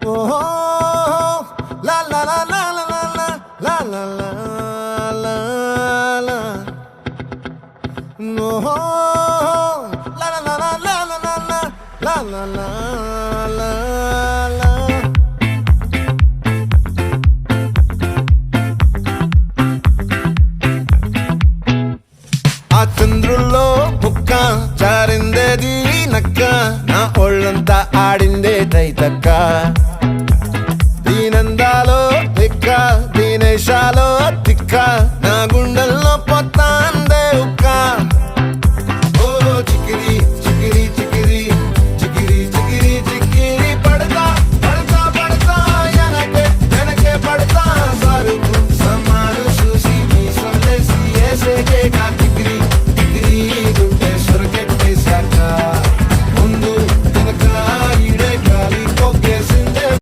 ఓహో లా లా లా లా లా లా లా లా లా లా ఓహో లా లా లా లా లా లా లా లా లా లా ఆ చంద్రుల్లో బుక్క జారిందేది నక్క నా ఒళ్ళంతా ఆడిందే తైతక్క